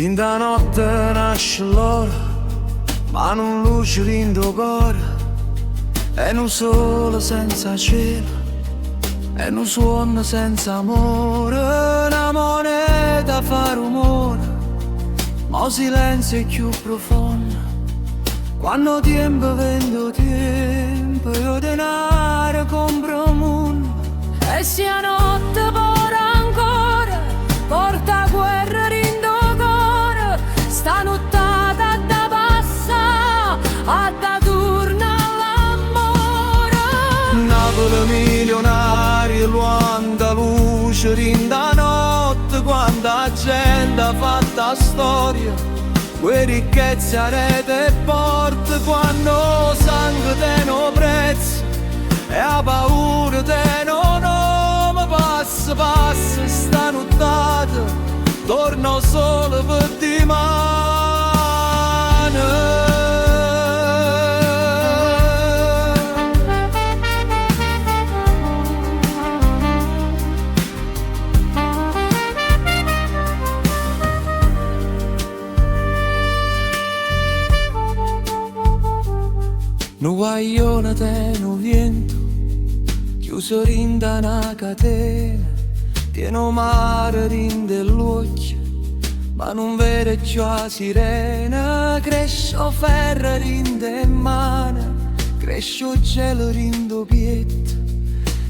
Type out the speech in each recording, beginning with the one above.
In da notte nasce l'ora, ma non luce in tuo cuore. E un sole senza cielo, e un suono senza amore. Una moneta fa rumore, ma il silenzio è più profondo. Quando tempo vendo tempo, io denaro compro un mondo. E sia notte pora ancora, porta guerra rindo cuore. Sta nottata da passa, a da turna l'amore. Napoli milionaria, Luanda luce rinda notte. Quanta gente ha fatto storia, quei ricchezze a rete e porte. Quando sangue te no prezzo e a paura te no nome. Passa, passa sta nottata, torno solo per dimane. Nu guaglione te no viento, chiuso rinda una catena. Tieno mare rinde l'occhio, ma non vede più la sirena. Cresce ferro rinde in mano, cresce il cielo rinde pietto.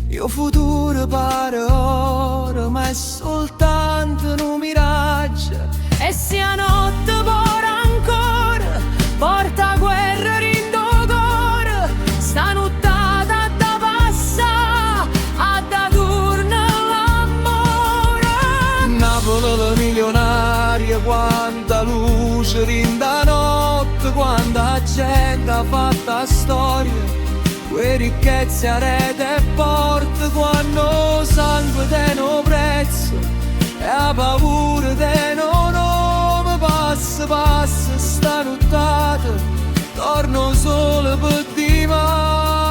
Io futuro pare ora, ma è soltanto un miraggio. E sia notte pora ancora, porta guerra rindo cuore. Sta nottata da passa, a da turna l'amore. Napoli la milionaria, quanta luce rinda notte. Quanta gente ha fatto storia, quei ricchezze a rete e porte. Quando sangue te no prezzo e a paura te no nome. Passa, passa sta nottata, torno solo per dimane.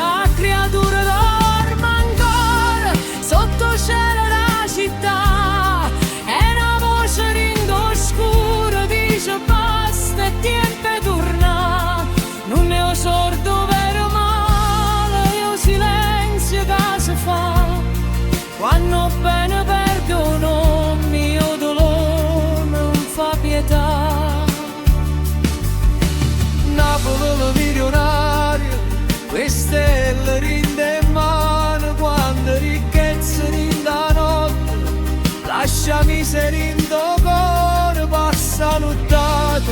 A creatura dorme ancora sotto cielo la città. E una voce rindo scuro dice basta e tempo torna. Non ne ho sordo vero male, io silenzio che si fa. Quando bene perdono, mio dolore non fa pietà. Napoli la milionaria, le stelle rinde in mano. Quando ricchezze rinda notte, lasciami se rindo cuore. Passa nottata,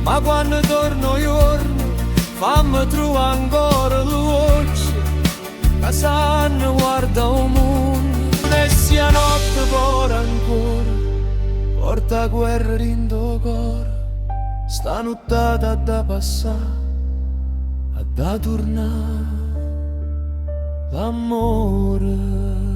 ma quando torno giorno, fammi trovare ancora luce. Che sanno guarda un mondo, e sia notte pora ancora, porta guerra rindo cuore. Sta nottata da passare, a da tornare l'amore.